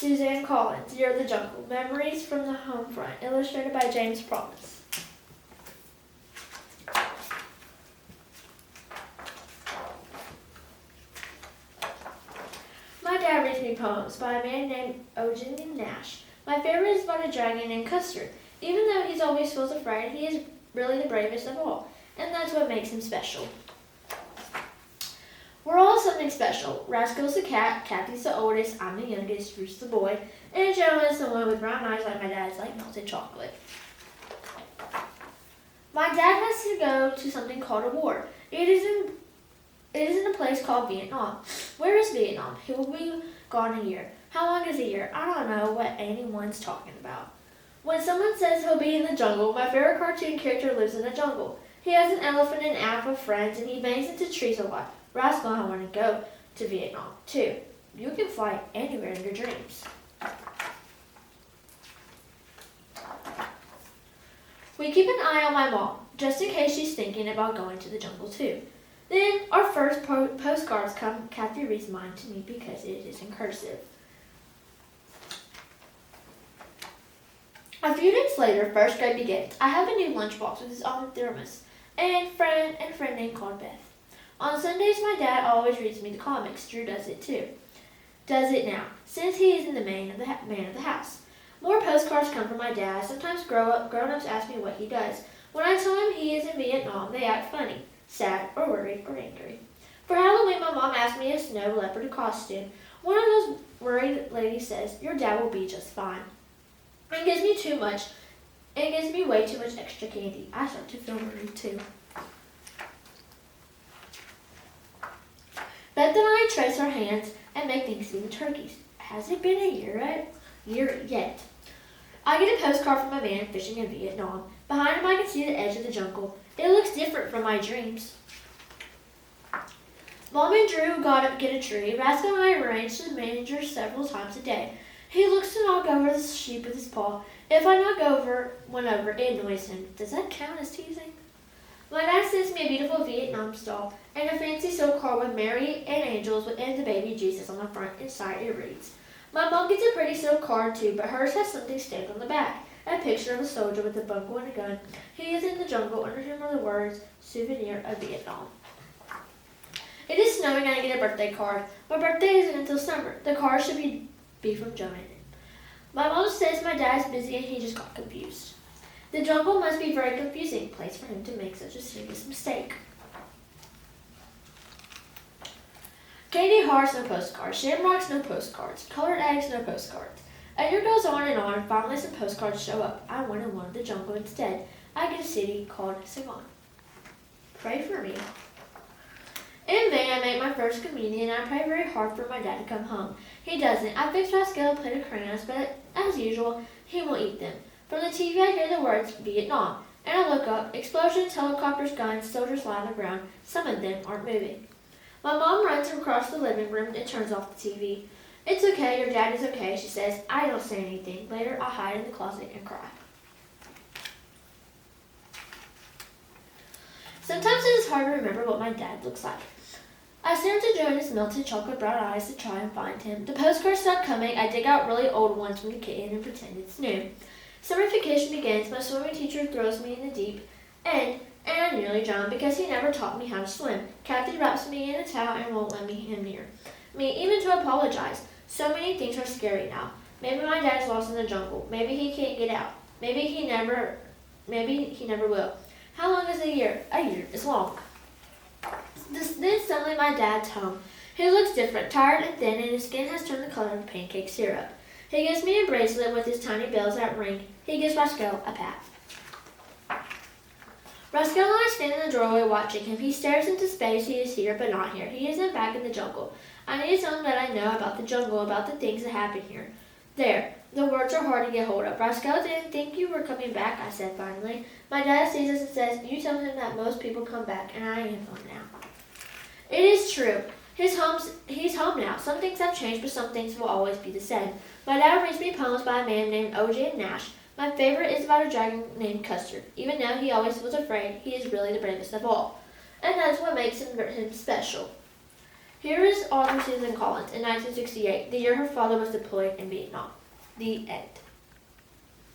Suzanne Collins, Year of the Jungle, Memories from the Home Front, illustrated by James Promise. My dad reads me poems by a man named Eugene Nash. My favorite is about a dragon named Custard. Even though he's always feels afraid, he is really the bravest of all, and that's what makes him special. We're all something special. Rascal's the cat, Kathy's the oldest, I'm the youngest, Bruce the boy, and Joe is the one with brown eyes like my dad's like melted chocolate. My dad has to go to something called a war. It is in a place called Vietnam. Where is Vietnam? He will be gone a year. How long is a year? I don't know what anyone's talking about. When someone says he'll be in the jungle, my favorite cartoon character lives in the jungle. He has an elephant and an app of friends, and he bangs into trees a lot. Rascal, I want to go to Vietnam, too. You can fly anywhere in your dreams. We keep an eye on my mom, just in case she's thinking about going to the jungle, too. Then our first postcards come. Kathy reads mine to me because it is in cursive. A few days later, first grade begins. I have a new lunchbox with his own thermos and a friend named called Beth. On Sundays, my dad always reads me the comics. Drew does it too. Does it now, since he is the man of the house. More postcards come from my dad. Sometimes grown-ups ask me what he does. When I tell them he is in Vietnam, they act funny, sad, or worried, or angry. For Halloween, my mom asked me a snow leopard costume. One of those worried ladies says, "Your dad will be just fine." It gives me too much. It gives me way too much extra candy. I start to feel worried too. Beth and I trace our hands and make Thanksgiving turkeys. Has it been a year yet? I get a postcard from a man fishing in Vietnam. Behind him I can see the edge of the jungle. It looks different from my dreams. Mom and Drew get a tree. Rascal and I arrange the manger several times a day. He looks to knock over the sheep with his paw. If I knock one over, it annoys him. Does that count as teasing? My dad sends me a beautiful Vietnam doll and a fancy silk card with Mary and angels and the baby Jesus on the front. Inside it reads. My mom gets a pretty silk card too, but hers has something stamped on the back. A picture of a soldier with a buckle and a gun. He is in the jungle. Under him are the words, "Souvenir of Vietnam." It is snowing and I get a birthday card. My birthday isn't until summer. The card should be from Joanne. My mom says my dad's busy and he just got confused. The jungle must be a very confusing place for him to make such a serious mistake. Candy hearts, no postcards. Shamrocks, no postcards. Colored eggs, no postcards. A year goes on and on. Finally, some postcards show up. I went and wanted the jungle instead. I get a city called Saigon. Pray for me. In May, I make my first communion, and I pray very hard for my dad to come home. He doesn't. I fix Rascal a plate of crayons, but as usual, he won't eat them. From the TV, I hear the words, Vietnam, and I look up. Explosions, helicopters, guns, soldiers lie on the ground. Some of them aren't moving. My mom runs across the living room and turns off the TV. It's okay, your dad is okay, she says. I don't say anything. Later, I hide in the closet and cry. Sometimes it is hard to remember what my dad looks like. I stare into Joanna's melted chocolate brown eyes to try and find him. The postcards stop coming. I dig out really old ones from the kitten and pretend it's new. Summer vacation begins. My swimming teacher throws me in the deep end, and I nearly drown because he never taught me how to swim. Kathy wraps me in a towel and won't let him near me, even to apologize. So many things are scary now. Maybe my dad's lost in the jungle. Maybe he can't get out. Maybe he never will. How long is a year? A year is long. Then suddenly my dad's home. He looks different, tired and thin, and his skin has turned the color of pancake syrup. He gives me a bracelet with his tiny bells that ring. He gives Rascal a pat. Rascal and I stand in the doorway watching him. He stares into space. He is here, but not here. He isn't back in the jungle. I need to tell him that I know about the jungle, about the things that happen here. There. The words are hard to get hold of. Rascal didn't think you were coming back, I said finally. My dad sees us and says, you tell him that most people come back, and I am home now. It is true. He's home now. Some things have changed, but some things will always be the same. My dad reads me poems by a man named Eugene Nash. My favorite is about a dragon named Custard. Even though he always was afraid, he is really the bravest of all. And that's what makes him special. Here is author Susan Collins in 1968, the year her father was deployed in Vietnam. The end.